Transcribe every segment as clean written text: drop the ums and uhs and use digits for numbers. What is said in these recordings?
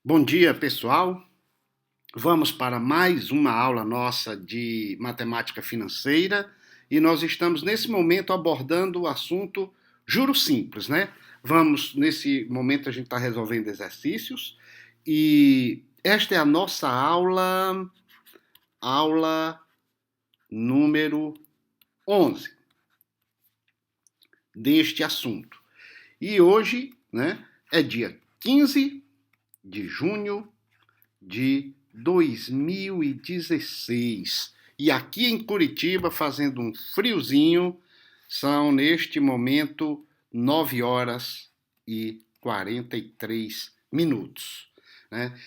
Bom dia, pessoal. Vamos para mais uma aula nossa de matemática financeira e nós estamos nesse momento abordando o assunto juros simples, né? Nesse momento a gente está resolvendo exercícios e esta é a nossa aula número 11 deste assunto. E hoje, né, é dia 15 de junho de 2016. E aqui em Curitiba, fazendo um friozinho, são neste momento 9 horas e 43 minutos. Né?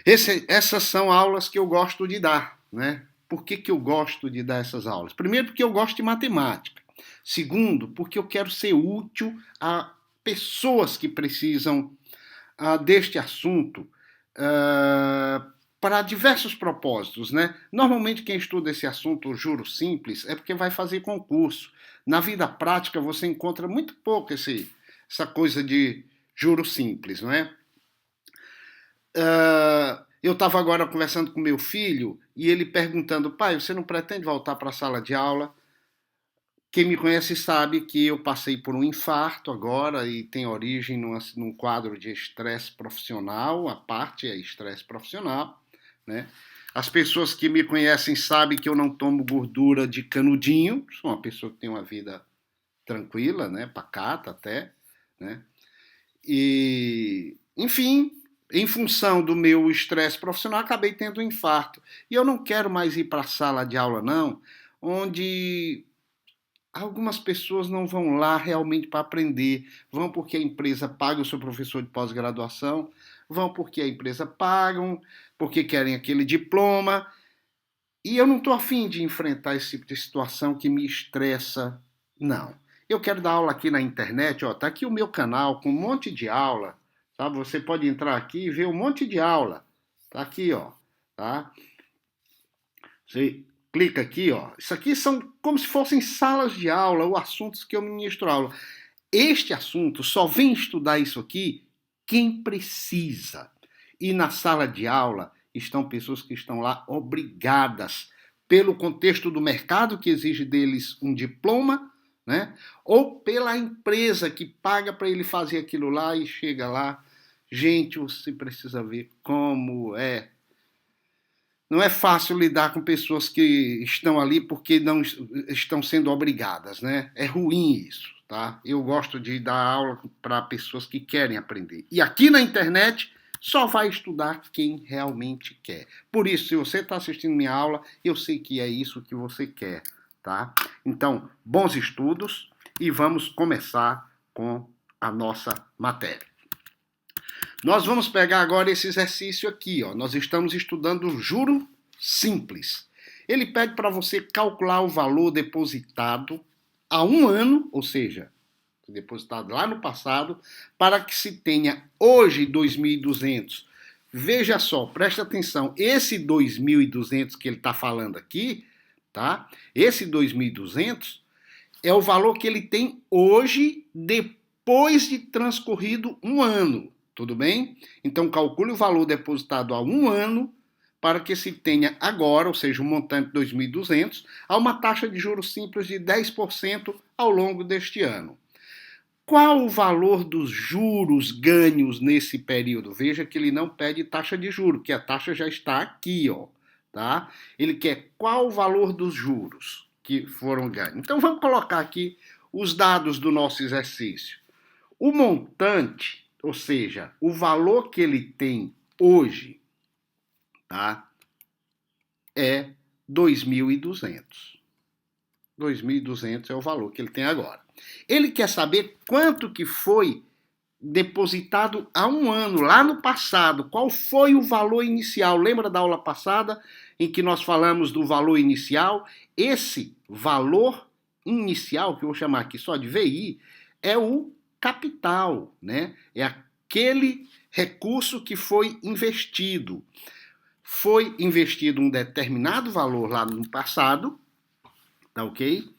Essas são aulas que eu gosto de dar. Né? Por que eu gosto de dar essas aulas? Primeiro, porque eu gosto de matemática. Segundo, porque eu quero ser útil a pessoas que precisam deste assunto para diversos propósitos, né? Normalmente quem estuda esse assunto, juros simples, é porque vai fazer concurso. Na vida prática você encontra muito pouco essa coisa de juros simples, não é? Eu estava agora conversando com meu filho e ele perguntando, pai, você não pretende voltar para a sala de aula? Quem me conhece sabe que eu passei por um infarto agora e tem origem num quadro de estresse profissional, a parte é estresse profissional, né? As pessoas que me conhecem sabem que eu não tomo gordura de canudinho, sou uma pessoa que tem uma vida tranquila, né, pacata até, né? E, enfim, em função do meu estresse profissional, acabei tendo um infarto. E eu não quero mais ir para a sala de aula, não, onde algumas pessoas não vão lá realmente para aprender, vão porque a empresa paga o seu professor de pós-graduação, vão porque a empresa paga, porque querem aquele diploma. E eu não estou afim de enfrentar esse tipo de situação que me estressa, não. Eu quero dar aula aqui na internet, ó, tá aqui o meu canal com um monte de aula, sabe? Você pode entrar aqui e ver um monte de aula, tá aqui, ó, tá? Você clica aqui, ó. Isso aqui são como se fossem salas de aula ou assuntos que eu ministro aula. Este assunto só vem estudar isso aqui quem precisa. E na sala de aula estão pessoas que estão lá obrigadas pelo contexto do mercado que exige deles um diploma, né? Ou pela empresa que paga para ele fazer aquilo lá e chega lá. Gente, você precisa ver como não é fácil lidar com pessoas que estão ali porque não estão sendo obrigadas, né? É ruim isso, tá? Eu gosto de dar aula para pessoas que querem aprender. E aqui na internet só vai estudar quem realmente quer. Por isso, se você está assistindo minha aula, eu sei que é isso que você quer, tá? Então, bons estudos e vamos começar com a nossa matéria. Nós vamos pegar agora esse exercício aqui, ó. Nós estamos estudando juro simples. Ele pede para você calcular o valor depositado há um ano, ou seja, depositado lá no passado, para que se tenha hoje 2.200. Veja só, presta atenção, esse 2.200 que ele está falando aqui, tá? Esse 2.200 é o valor que ele tem hoje, depois de transcorrido um ano. Tudo bem? Então, calcule o valor depositado há um ano para que se tenha agora, ou seja, um montante de 2.200, a uma taxa de juros simples de 10% ao longo deste ano. Qual o valor dos juros ganhos nesse período? Veja que ele não pede taxa de juros, que a taxa já está aqui, ó, tá? Ele quer qual o valor dos juros que foram ganhos. Então, vamos colocar aqui os dados do nosso exercício. O montante, ou seja, o valor que ele tem hoje, tá? É 2.200. 2.200 é o valor que ele tem agora. Ele quer saber quanto que foi depositado há um ano, lá no passado. Qual foi o valor inicial? Lembra da aula passada em que nós falamos do valor inicial? Esse valor inicial, que eu vou chamar aqui só de VI, é o capital, né? É aquele recurso que foi investido. Foi investido um determinado valor lá no passado, tá ok?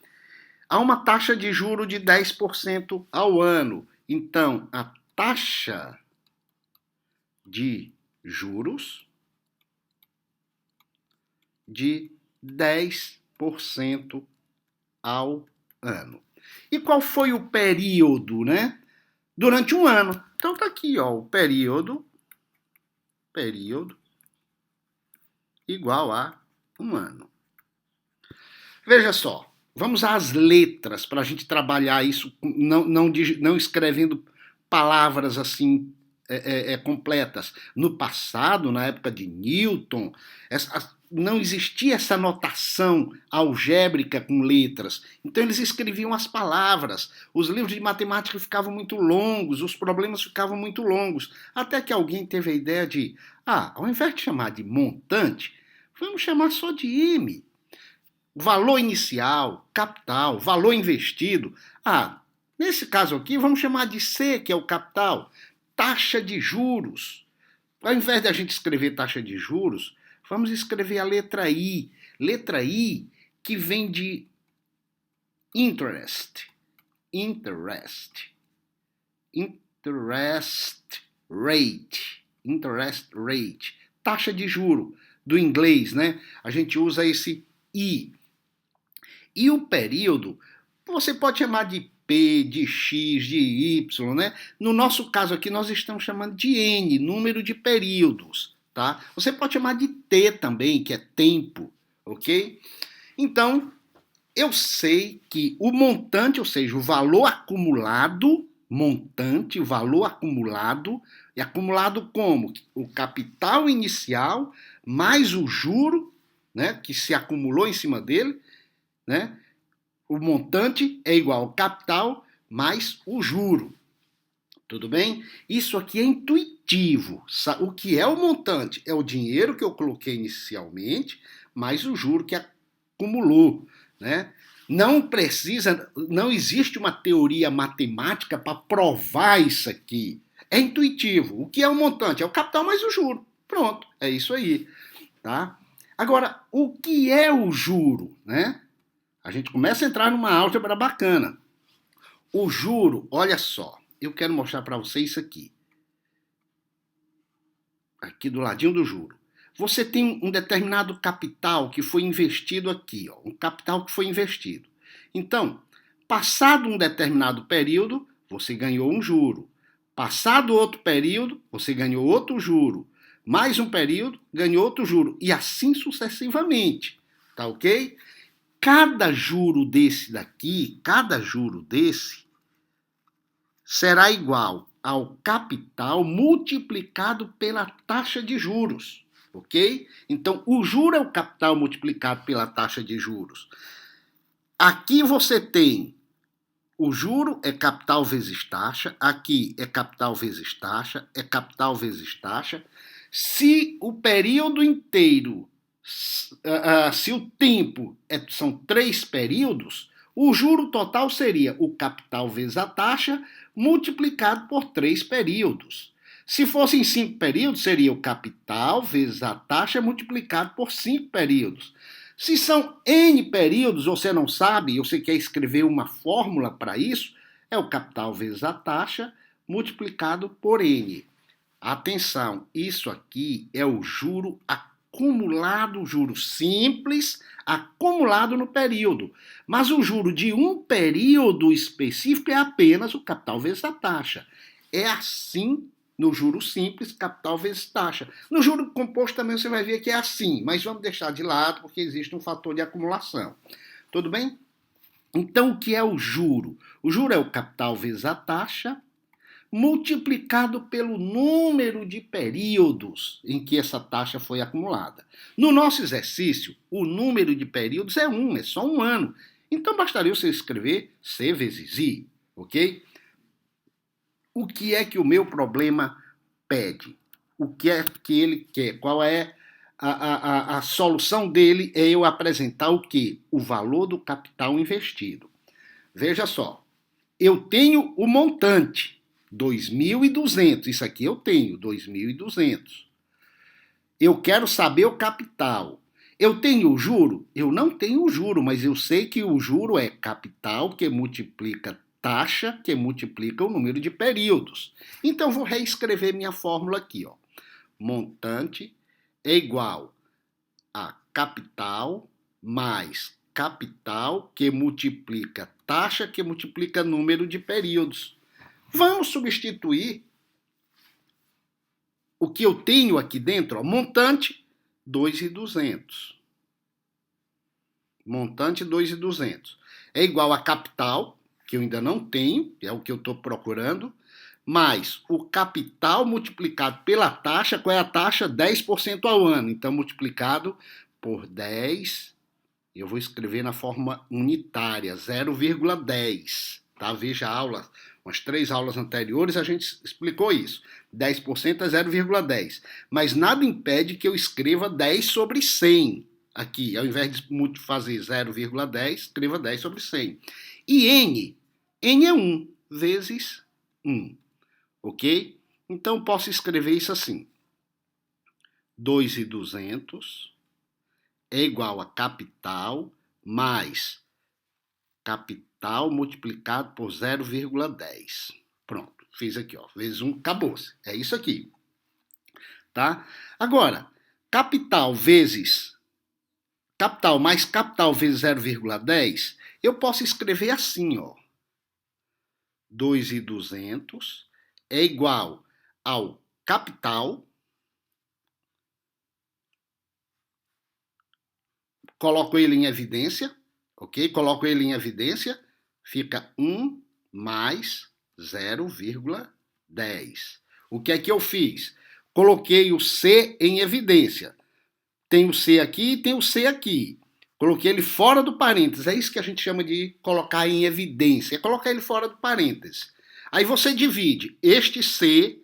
Há uma taxa de juro de 10% ao ano. Então, a taxa de juros de 10% ao ano. E qual foi o período, né? Durante um ano. Então tá aqui, ó, o período igual a um ano. Veja só, vamos às letras para a gente trabalhar isso, não escrevendo palavras assim completas. No passado, na época de Newton, não existia essa notação algébrica com letras. Então eles escreviam as palavras. Os livros de matemática ficavam muito longos, os problemas ficavam muito longos. Até que alguém teve a ideia de, ao invés de chamar de montante, vamos chamar só de M. Valor inicial, capital, valor investido. Nesse caso aqui, vamos chamar de C, que é o capital. Taxa de juros. Ao invés de a gente escrever taxa de juros, vamos escrever a letra I. Letra I que vem de interest. Interest rate. Taxa de juro. Do inglês, né? A gente usa esse I. E o período, você pode chamar de P, de X, de Y, né? No nosso caso aqui, nós estamos chamando de N, número de períodos, tá? Você pode chamar de T também, que é tempo, ok? Então, eu sei que o montante, ou seja, o valor acumulado, montante, o valor acumulado, é acumulado como? O capital inicial mais o juro, né, que se acumulou em cima dele, né? O montante é igual ao capital mais o juro. Tudo bem? Isso aqui é intuitivo. O que é o montante? É o dinheiro que eu coloquei inicialmente, mais o juro que acumulou, né? Não existe uma teoria matemática para provar isso aqui. É intuitivo. O que é o montante? É o capital mais o juro. Pronto, é isso aí, tá? Agora, o que é o juro, né? A gente começa a entrar numa álgebra bacana. O juro, olha só, eu quero mostrar para você isso aqui. Aqui do ladinho do juro. Você tem um determinado capital que foi investido aqui, ó, um capital que foi investido. Então, passado um determinado período, você ganhou um juro. Passado outro período, você ganhou outro juro. Mais um período, ganhou outro juro. E assim sucessivamente. Tá ok? Cada juro desse será igual ao capital multiplicado pela taxa de juros, ok? Então, o juro é o capital multiplicado pela taxa de juros. Aqui você tem o juro é capital vezes taxa, aqui é capital vezes taxa, é capital vezes taxa. Se o período inteiro, se o tempo são 3 períodos, o juro total seria o capital vezes a taxa multiplicado por 3 períodos. Se fossem 5 períodos, seria o capital vezes a taxa multiplicado por 5 períodos. Se são N períodos, você não sabe, você quer escrever uma fórmula para isso, é o capital vezes a taxa multiplicado por N. Atenção, isso aqui é o juro acumulado, juro simples, acumulado no período. Mas o juro de um período específico é apenas o capital vezes a taxa. É assim no juro simples, capital vezes taxa. No juro composto também você vai ver que é assim, mas vamos deixar de lado porque existe um fator de acumulação. Tudo bem? Então, o que é o juro? O juro é o capital vezes a taxa multiplicado pelo número de períodos em que essa taxa foi acumulada. No nosso exercício, o número de períodos é só um ano. Então, bastaria você escrever C vezes I, ok? O que é que o meu problema pede? O que é que ele quer? Qual é a solução dele? É eu apresentar o quê? O valor do capital investido. Veja só, eu tenho o montante, 2.200. Isso aqui eu tenho, 2.200. Eu quero saber o capital. Eu tenho o juro? Eu não tenho o juro, mas eu sei que o juro é capital que multiplica taxa, que multiplica o número de períodos. Então, vou reescrever minha fórmula aqui. Ó. montante é igual a capital mais capital que multiplica taxa que multiplica número de períodos. Vamos substituir o que eu tenho aqui dentro, ó, montante 2.200. Montante 2.200 é igual a capital, que eu ainda não tenho, é o que eu estou procurando, mais o capital multiplicado pela taxa. Qual é a taxa? 10% ao ano. Então, multiplicado por 10, eu vou escrever na forma unitária, 0,10. Tá? Veja a aula, umas 3 aulas anteriores a gente explicou isso. 10% é 0,10. Mas nada impede que eu escreva 10 sobre 100. Aqui, ao invés de fazer 0,10, escreva 10 sobre 100. E N é 1 vezes 1. Ok? Então, posso escrever isso assim. 2.200 é igual a capital mais capital multiplicado por 0,10. Pronto, fiz aqui, ó, vezes 1, acabou-se. É isso aqui. Tá? Agora, capital mais capital vezes 0,10, eu posso escrever assim, ó. 2.200 é igual ao capital, coloco ele em evidência, ok? Coloco ele em evidência, fica 1 mais 0,10. O que é que eu fiz? Coloquei o C em evidência. Tem o C aqui e tem o C aqui. Coloquei ele fora do parênteses. É isso que a gente chama de colocar em evidência. É colocar ele fora do parênteses. Aí você divide este C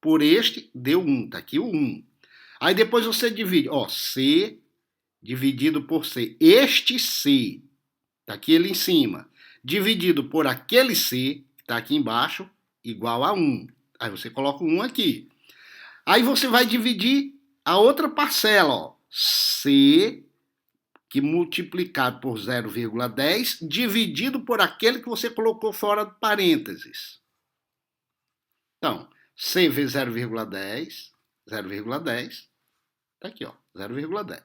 por este, deu 1. Tá aqui o 1. Aí depois você divide, ó, C dividido por C. Este C, tá aqui ele em cima, dividido por aquele C, que tá aqui embaixo, igual a 1. Aí você coloca o 1 aqui. Aí você vai dividir a outra parcela, ó. C, que multiplicado por 0,10, dividido por aquele que você colocou fora do parênteses. Então, C vezes 0,10, 0,10, tá aqui, ó, 0,10.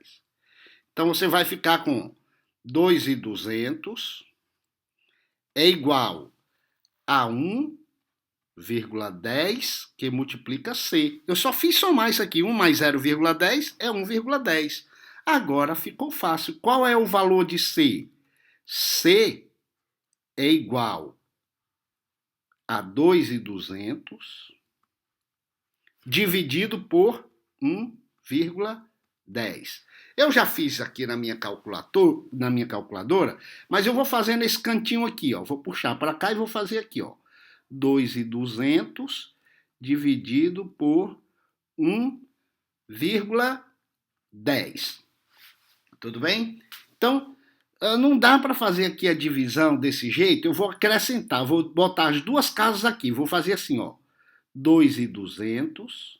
Então, você vai ficar com 2.200 é igual a 1,10 que multiplica C. Eu só fiz somar isso aqui. 1 mais 0,10 é 1,10. Agora ficou fácil. Qual é o valor de C? C é igual a 2.200 dividido por 1,10. Eu já fiz aqui na minha calculadora, mas eu vou fazer nesse cantinho aqui, ó. Vou puxar para cá e vou fazer aqui, ó. 2.200 dividido por 1,10. Tudo bem? Então, não dá para fazer aqui a divisão desse jeito. Eu vou acrescentar, vou botar as duas casas aqui. Vou fazer assim, ó. 2.200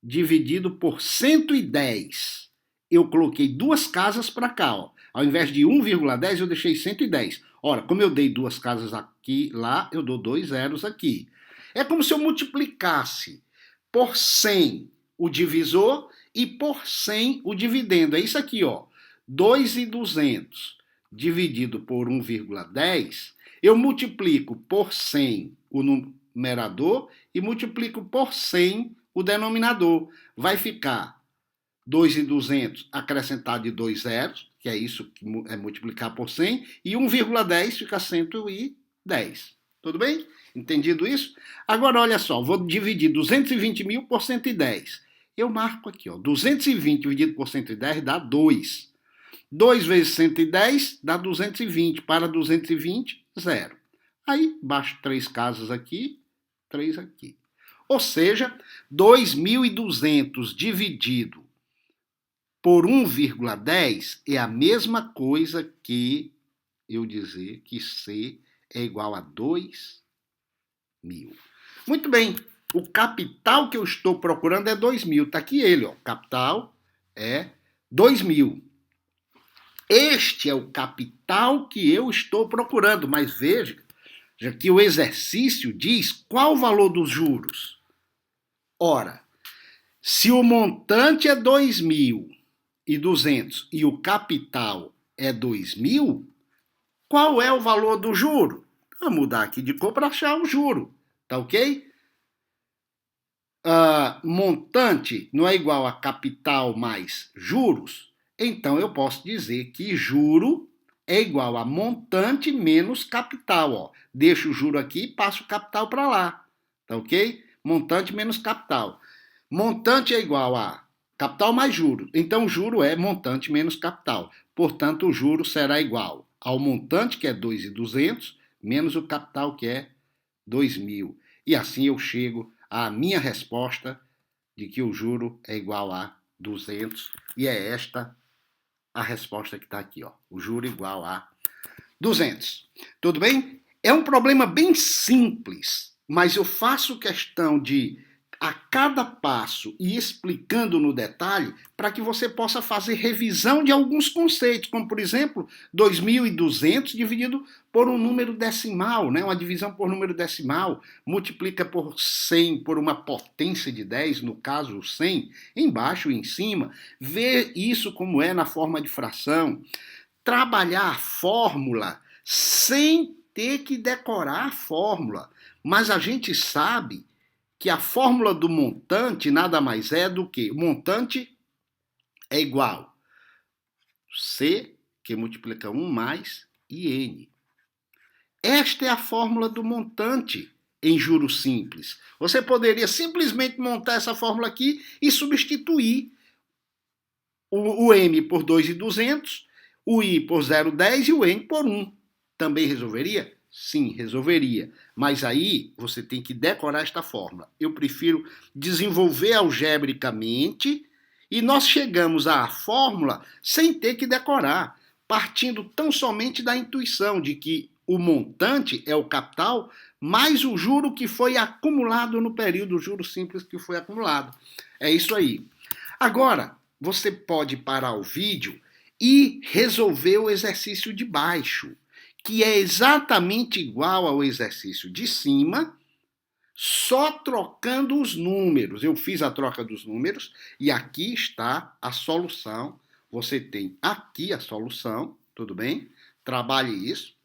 dividido por 110. Eu coloquei duas casas para cá, ó. Ao invés de 1,10, eu deixei 110. Ora, como eu dei duas casas aqui, lá, eu dou 2 zeros aqui. É como se eu multiplicasse por 100 o divisor e por 100 o dividendo. É isso aqui, ó. 2.200 dividido por 1,10, eu multiplico por 100 o numerador e multiplico por 100 o denominador. Vai ficar 2.200 acrescentado de 2 zeros, que é isso que é multiplicar por 100, e 1,10 fica 110. Tudo bem? Entendido isso? Agora, olha só, vou dividir 220 mil por 110. Eu marco aqui, ó, 220 dividido por 110 dá 2. 2 vezes 110 dá 220. Para 220, 0. Aí, baixo 3 casas aqui, 3 aqui. Ou seja, 2.200 dividido por 1,10 é a mesma coisa que eu dizer que C é igual a 2.000. Muito bem, o capital que eu estou procurando é 2.000. Está aqui ele, ó. Capital é 2.000. Este é o capital que eu estou procurando, mas veja que o exercício diz qual o valor dos juros. Ora, Se o montante é 2.200 e o capital é 2.000, qual é o valor do juro? Vamos mudar aqui de cor para achar o juro, tá ok? Montante não é igual a capital mais juros, então eu posso dizer que juro é igual a montante menos capital. Ó. Deixo o juro aqui e passo o capital para lá, tá ok? Montante menos capital. Montante é igual a capital mais juro, então juro é montante menos capital. Portanto, o juro será igual ao montante, que é 2.200, menos o capital, que é 2.000. E assim eu chego à minha resposta de que o juro é igual a 200. E é esta a resposta que está aqui. Ó. O juro igual a 200. Tudo bem? É um problema bem simples, mas eu faço questão de, a cada passo, e explicando no detalhe, para que você possa fazer revisão de alguns conceitos, como, por exemplo, 2.200 dividido por um número decimal, né? Uma divisão por número decimal, multiplica por 100, por uma potência de 10, no caso o 100, embaixo e em cima, ver isso como é na forma de fração, trabalhar a fórmula sem ter que decorar a fórmula, mas a gente sabe que a fórmula do montante nada mais é do que o montante é igual C, que multiplica 1 mais IN. Esta é a fórmula do montante em juros simples. Você poderia simplesmente montar essa fórmula aqui e substituir o M por 2.200, o I por 0,10 e o N por 1. Também resolveria? Sim, resolveria. Mas aí você tem que decorar esta fórmula. Eu prefiro desenvolver algebricamente e nós chegamos à fórmula sem ter que decorar, partindo tão somente da intuição de que o montante é o capital mais o juro que foi acumulado no período, o juro simples que foi acumulado. É isso aí. Agora, você pode parar o vídeo e resolver o exercício de baixo, que é exatamente igual ao exercício de cima, só trocando os números. Eu fiz a troca dos números e aqui está a solução. Você tem aqui a solução, tudo bem? Trabalhe isso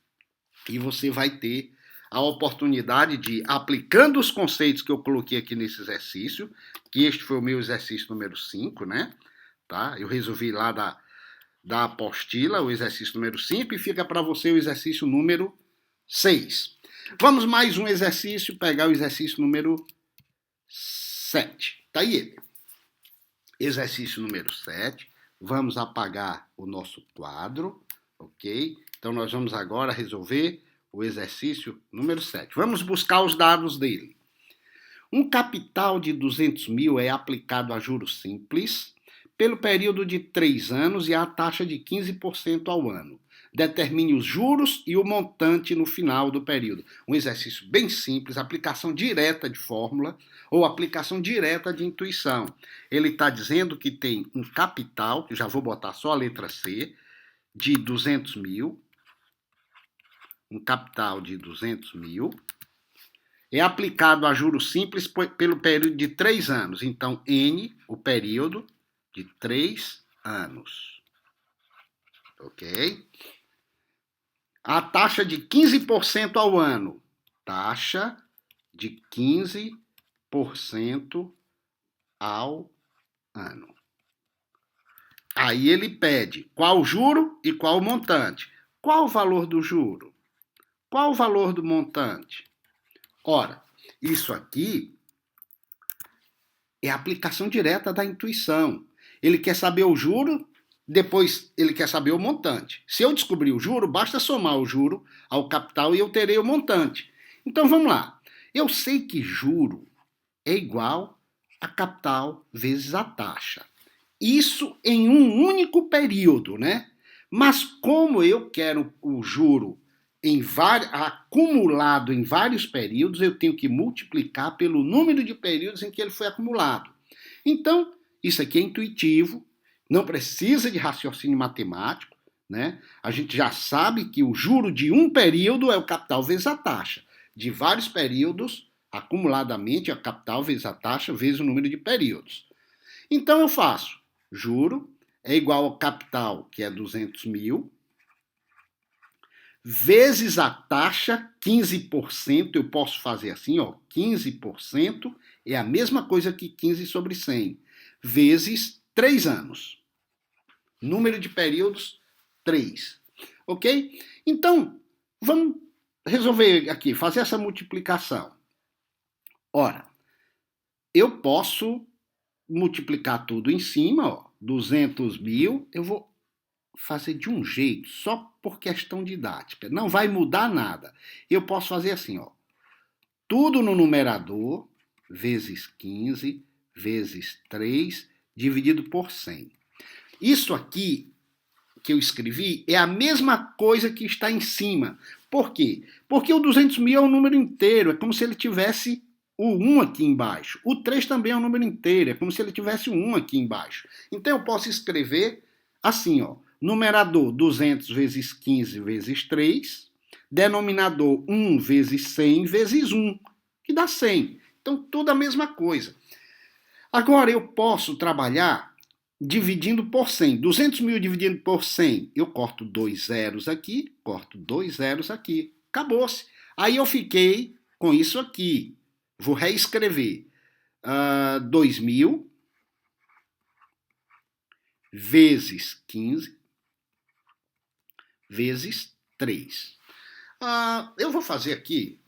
e você vai ter a oportunidade de, aplicando os conceitos que eu coloquei aqui nesse exercício, que este foi o meu exercício número 5, né? Tá? Eu resolvi lá da apostila, o exercício número 5, e fica para você o exercício número 6. Vamos mais um exercício, pegar o exercício número 7. Tá aí ele. Exercício número 7. Vamos apagar o nosso quadro, ok? Então nós vamos agora resolver o exercício número 7. Vamos buscar os dados dele. Um capital de 200 mil é aplicado a juros simples pelo período de 3 anos e a taxa de 15% ao ano. Determine os juros e o montante no final do período. Um exercício bem simples, aplicação direta de fórmula ou aplicação direta de intuição. Ele está dizendo que tem um capital, já vou botar só a letra C, de 200 mil. Um capital de 200 mil. É aplicado a juros simples pelo período de 3 anos. Então, N, o período, de 3 anos. Ok? A taxa de 15% ao ano. Taxa de 15% ao ano. Aí ele pede qual o juro e qual o montante. Qual o valor do juro? Qual o valor do montante? Ora, isso aqui é a aplicação direta da intuição. Ele quer saber o juro, depois ele quer saber o montante. Se eu descobrir o juro, basta somar o juro ao capital e eu terei o montante. Então vamos lá. Eu sei que juro é igual a capital vezes a taxa. Isso em um único período, né? Mas como eu quero o juro acumulado em vários períodos, eu tenho que multiplicar pelo número de períodos em que ele foi acumulado. Então, isso aqui é intuitivo, não precisa de raciocínio matemático, né? A gente já sabe que o juro de um período é o capital vezes a taxa. De vários períodos, acumuladamente, é o capital vezes a taxa vezes o número de períodos. Então eu faço juro é igual ao capital, que é 200 mil, vezes a taxa, 15%, eu posso fazer assim, ó, 15% é a mesma coisa que 15 sobre 100, vezes 3 anos. Número de períodos, 3. Ok? Então, vamos resolver aqui, fazer essa multiplicação. Ora, eu posso multiplicar tudo em cima, ó, 200 mil, eu vou fazer de um jeito, só por questão didática. Não vai mudar nada. Eu posso fazer assim, ó, tudo no numerador, vezes 15, vezes 3, dividido por 100. Isso aqui que eu escrevi é a mesma coisa que está em cima. Por quê? Porque o 200 mil é um número inteiro, é como se ele tivesse o 1 aqui embaixo. O 3 também é um número inteiro, é como se ele tivesse o 1 aqui embaixo. Então eu posso escrever assim, ó, numerador 200 vezes 15 vezes 3, denominador 1 vezes 100 vezes 1, que dá 100. Então tudo a mesma coisa. Agora eu posso trabalhar dividindo por 100. 200 mil dividindo por 100, eu corto 2 zeros aqui, corto 2 zeros aqui. Acabou-se. Aí eu fiquei com isso aqui. Vou reescrever. 2.000 vezes 15 vezes 3. Eu vou fazer aqui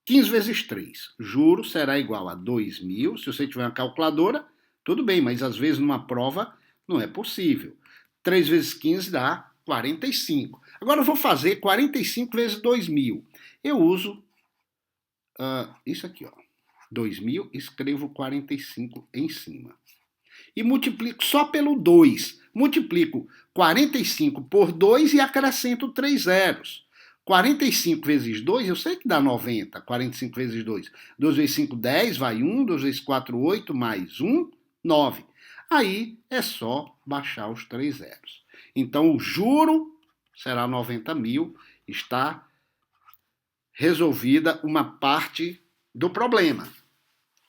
15 vezes 3. Juro será igual a 2.000. Se você tiver uma calculadora, tudo bem, mas às vezes numa prova não é possível. 3 vezes 15 dá 45. Agora eu vou fazer 45 vezes 2.000. Eu uso isso aqui, ó. 2.000, escrevo 45 em cima. E multiplico só pelo 2. Multiplico 45 por 2 e acrescento 3 zeros. 45 vezes 2, eu sei que dá 90. 45 vezes 2. 2 vezes 5, 10, vai 1. 2 vezes 4, 8, mais 1, 9. Aí é só baixar os 3 zeros. Então o juro será 90 mil. Está resolvida uma parte do problema.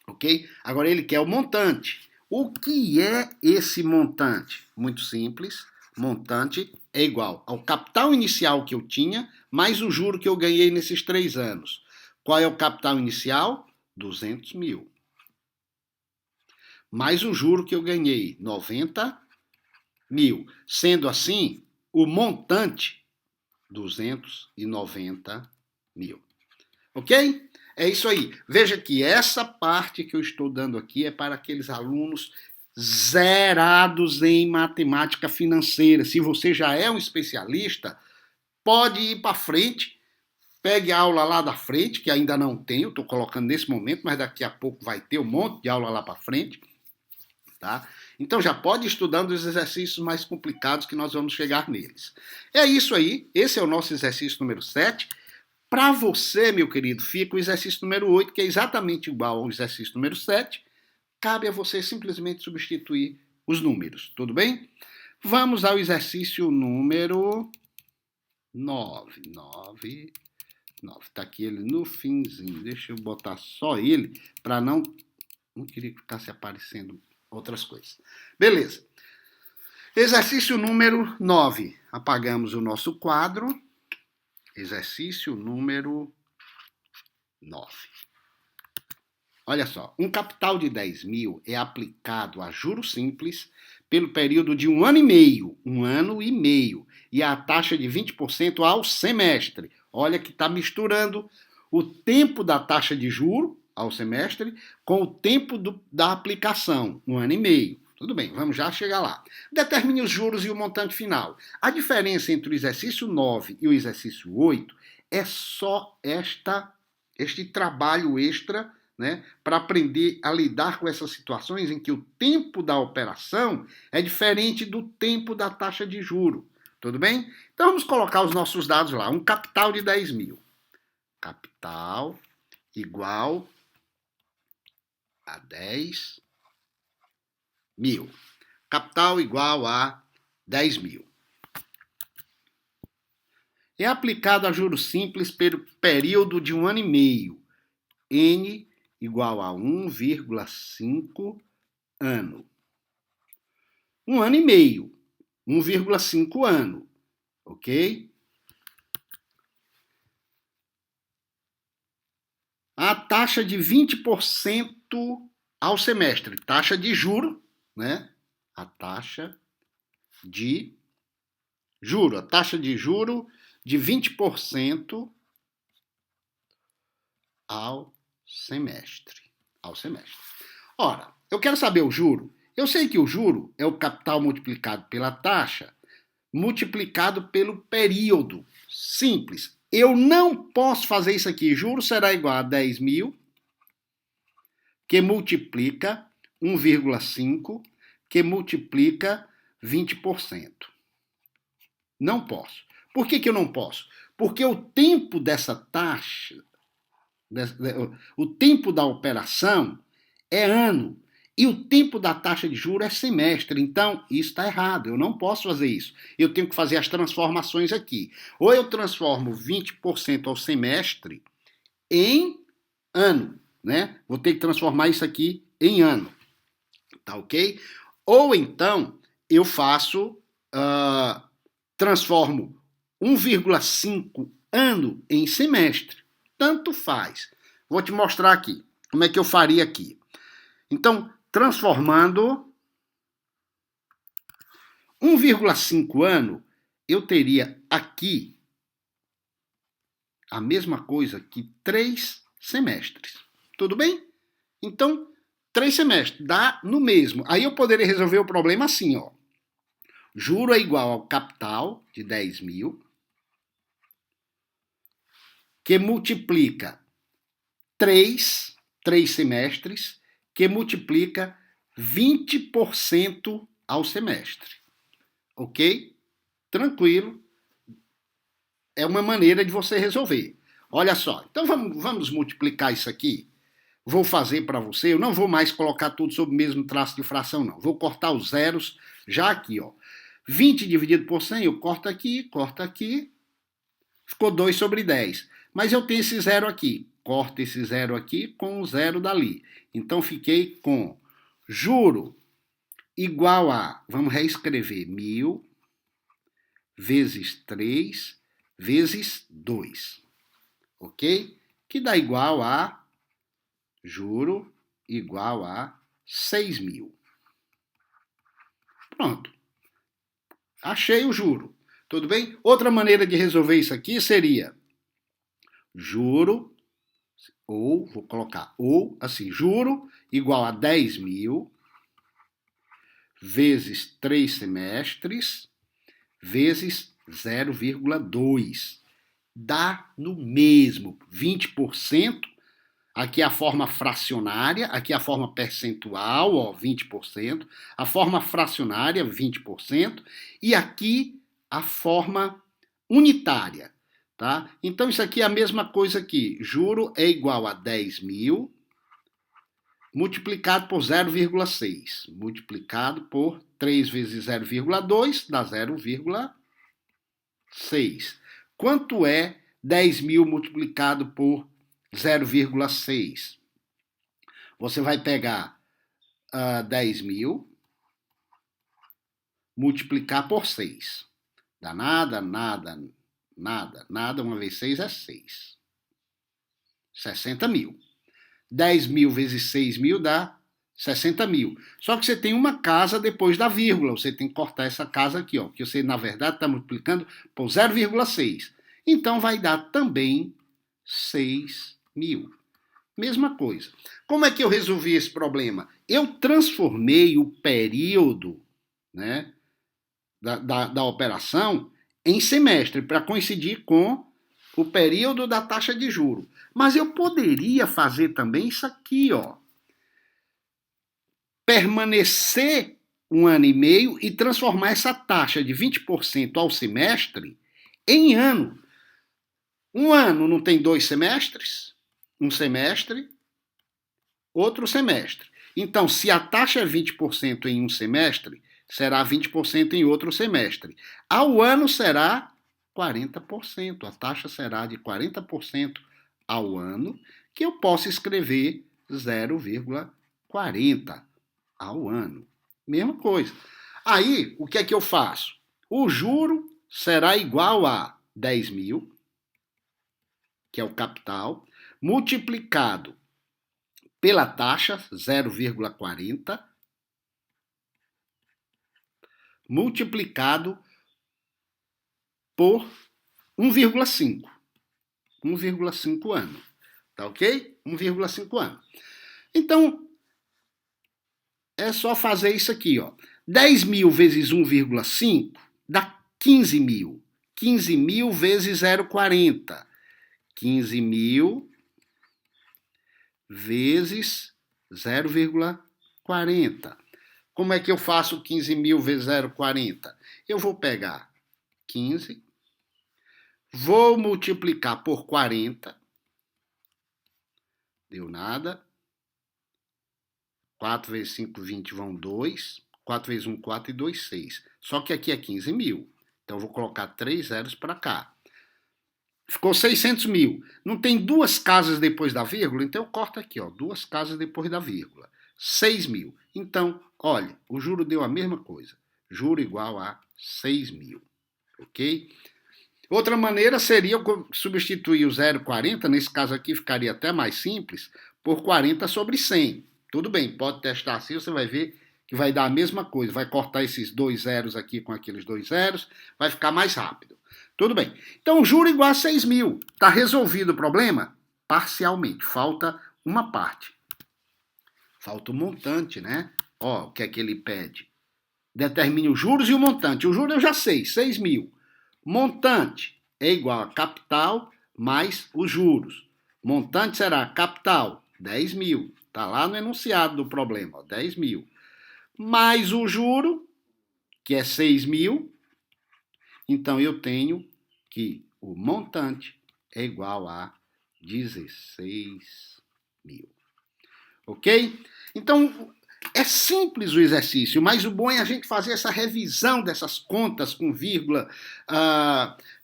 Ok? Agora ele quer o montante. O que é esse montante? Muito simples. Montante é igual ao capital inicial que eu tinha, mais o juro que eu ganhei nesses 3 anos. Qual é o capital inicial? 200 mil. Mais o juro que eu ganhei, 90 mil. Sendo assim, o montante, 290 mil. Ok? É isso aí. Veja que essa parte que eu estou dando aqui é para aqueles alunos zerados em matemática financeira. Se você já é um especialista, pode ir para frente, pegue a aula lá da frente, que ainda não tenho, estou colocando nesse momento, mas daqui a pouco vai ter um monte de aula lá para frente. Tá? Então já pode ir estudando os exercícios mais complicados que nós vamos chegar neles. É isso aí, esse é o nosso exercício número 7. Para você, meu querido, fica o exercício número 8, que é exatamente igual ao exercício número 7. Cabe a você simplesmente substituir os números, tudo bem? Vamos ao exercício número 9. 9. Está aqui ele no finzinho. Deixa eu botar só ele, para não queria que ficasse aparecendo outras coisas. Beleza. Exercício número 9. Apagamos o nosso quadro. Exercício número 9. Olha só, um capital de 10 mil é aplicado a juros simples pelo período de 1 ano e meio, 1 ano e meio, e a taxa de 20% ao semestre. Olha que está misturando o tempo da taxa de juro ao semestre com o tempo da aplicação, 1 ano e meio. Tudo bem, vamos já chegar lá. Determine os juros e o montante final. A diferença entre o exercício 9 e o exercício 8 é só este trabalho extra, né, para aprender a lidar com essas situações em que o tempo da operação é diferente do tempo da taxa de juro. Tudo bem? Então vamos colocar os nossos dados lá. Um capital de 10 mil. Capital igual a 10 mil. Capital igual a 10 mil. É aplicado a juros simples pelo período de 1 ano e meio. N igual a 1,5 ano. 1 ano e meio. 1,5 ano. Ok? A taxa de 20% ao semestre. Taxa de juro, né? A taxa de juro. A taxa de juro de 20% ao semestre. Ora, eu quero saber o juro. Eu sei que o juro é o capital multiplicado pela taxa, multiplicado pelo período. Simples. Eu não posso fazer isso aqui. Juro será igual a 10.000, que multiplica 1,5, que multiplica 20%. Não posso. Por que eu não posso? Porque o tempo dessa taxa, o tempo da operação é ano. E o tempo da taxa de juros é semestre. Então, isso está errado. Eu não posso fazer isso. Eu tenho que fazer as transformações aqui. Ou eu transformo 20% ao semestre em ano, né? Vou ter que transformar isso aqui em ano. Tá ok? Ou então, eu faço, transformo 1,5 ano em semestre. Tanto faz. Vou te mostrar aqui. Como é que eu faria aqui? Então, transformando 1,5 ano, eu teria aqui a mesma coisa que 3 semestres. Tudo bem? Então, 3 semestres dá no mesmo. Aí eu poderia resolver o problema assim, ó. Juro é igual ao capital de 10.000, que multiplica 3 semestres, que multiplica 20% ao semestre. Ok? Tranquilo. É uma maneira de você resolver. Olha só. Então vamos multiplicar isso aqui. Vou fazer para você. Eu não vou mais colocar tudo sob o mesmo traço de fração, não. Vou cortar os zeros já aqui, ó. 20 dividido por 100, eu corto aqui. Ficou 2 sobre 10. Mas eu tenho esse zero aqui. Corto esse zero aqui com o zero dali. Então, fiquei com juro igual a, vamos reescrever, 1.000 vezes 3 vezes 2. Ok? Que dá igual a juro igual a 6.000. Pronto. Achei o juro. Tudo bem? Outra maneira de resolver isso aqui seria juro, ou, vou colocar, ou, assim, juro igual a 10.000 vezes 3 semestres vezes 0,2. Dá no mesmo, 20%. Aqui é a forma fracionária, aqui é a forma percentual, ó, 20%. A forma fracionária, 20%. E aqui a forma unitária. Tá? Então, isso aqui é a mesma coisa aqui. Juro é igual a 10.000 multiplicado por 0,6. Multiplicado por 3 vezes 0,2 dá 0,6. Quanto é 10.000 multiplicado por 0,6? Você vai pegar 10.000, multiplicar por 6. Dá nada, nada, nada, nada. 1 vezes 6 é 6. 60.000. 10.000 vezes 6.000 dá 60.000. Só que você tem uma casa depois da vírgula. Você tem que cortar essa casa aqui, ó, porque você, na verdade, está multiplicando por 0,6. Então, vai dar também 6.000. Mesma coisa. Como é que eu resolvi esse problema? Eu transformei o período, né, da operação em semestre, para coincidir com o período da taxa de juro. Mas eu poderia fazer também isso aqui, ó. Permanecer 1 ano e meio e transformar essa taxa de 20% ao semestre em ano. Um ano não tem 2 semestres? Um semestre, outro semestre. Então, se a taxa é 20% em um semestre, será 20% em outro semestre. Ao ano será 40%. A taxa será de 40% ao ano, que eu posso escrever 0,40 ao ano. Mesma coisa. Aí, o que é que eu faço? O juro será igual a 10 mil, que é o capital, multiplicado pela taxa, 0,40, multiplicado por 1,5. 1,5 ano. Tá ok? 1,5 ano. Então, é só fazer isso aqui, ó. 10 mil vezes 1,5 dá 15 mil. 15 mil vezes 0,40. 15 mil vezes 0,40. Como é que eu faço 15 mil vezes 0,40? Eu vou pegar 15, vou multiplicar por 40, deu nada. 4 vezes 5, 20 vão 2. 4 vezes 1, 4 e 2, 6. Só que aqui é 15 mil. Então, eu vou colocar 3 zeros para cá. Ficou 600 mil. Não tem duas casas depois da vírgula? Então, eu corto aqui, ó, duas casas depois da vírgula. 6 mil. Então, olha, o juro deu a mesma coisa. Juro igual a 6 mil. Ok? Outra maneira seria eu substituir o 0,40, nesse caso aqui ficaria até mais simples, por 40 sobre 100. Tudo bem, pode testar assim, você vai ver que vai dar a mesma coisa. Vai cortar esses dois zeros aqui com aqueles dois zeros, vai ficar mais rápido. Tudo bem. Então, juro igual a 6 mil. Está resolvido o problema? Parcialmente. Falta uma parte. Falta o montante, né? Ó, o que é que ele pede? Determine os juros e o montante. O juro eu já sei, 6 mil. Montante é igual a capital mais os juros. Montante será capital, 10 mil. Está lá no enunciado do problema, ó, 10 mil. Mais o juro, que é 6 mil. Então, eu tenho que o montante é igual a 16 mil. Ok? Então, é simples o exercício, mas o bom é a gente fazer essa revisão dessas contas com vírgula,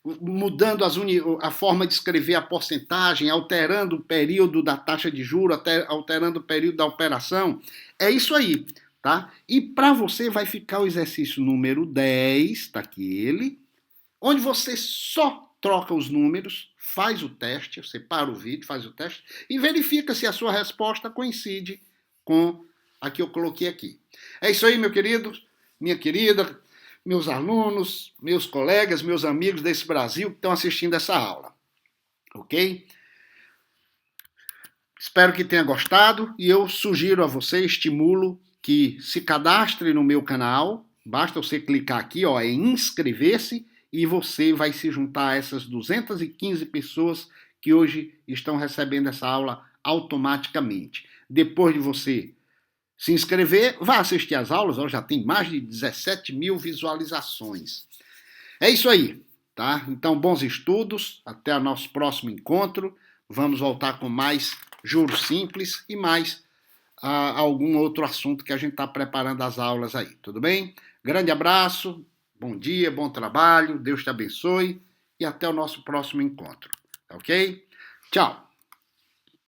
mudando a forma de escrever a porcentagem, alterando o período da taxa de juros, alterando o período da operação. É isso aí, tá? E para você vai ficar o exercício número 10, tá aqui ele, onde você só troca os números, faz o teste, você para o vídeo, faz o teste e verifica se a sua resposta coincide com a que eu coloquei aqui. É isso aí, meu querido, minha querida, meus alunos, meus colegas, meus amigos desse Brasil que estão assistindo essa aula. Ok? Espero que tenha gostado e eu sugiro a você, estimulo que se cadastre no meu canal. Basta você clicar aqui, ó, em inscrever-se e você vai se juntar a essas 215 pessoas que hoje estão recebendo essa aula automaticamente. Depois de você se inscrever, vá assistir às aulas, ó, já tem mais de 17 mil visualizações. É isso aí, tá? Então, bons estudos, até o nosso próximo encontro. Vamos voltar com mais juros simples e mais algum outro assunto que a gente está preparando as aulas aí, tudo bem? Grande abraço, bom dia, bom trabalho, Deus te abençoe e até o nosso próximo encontro, ok? Tchau!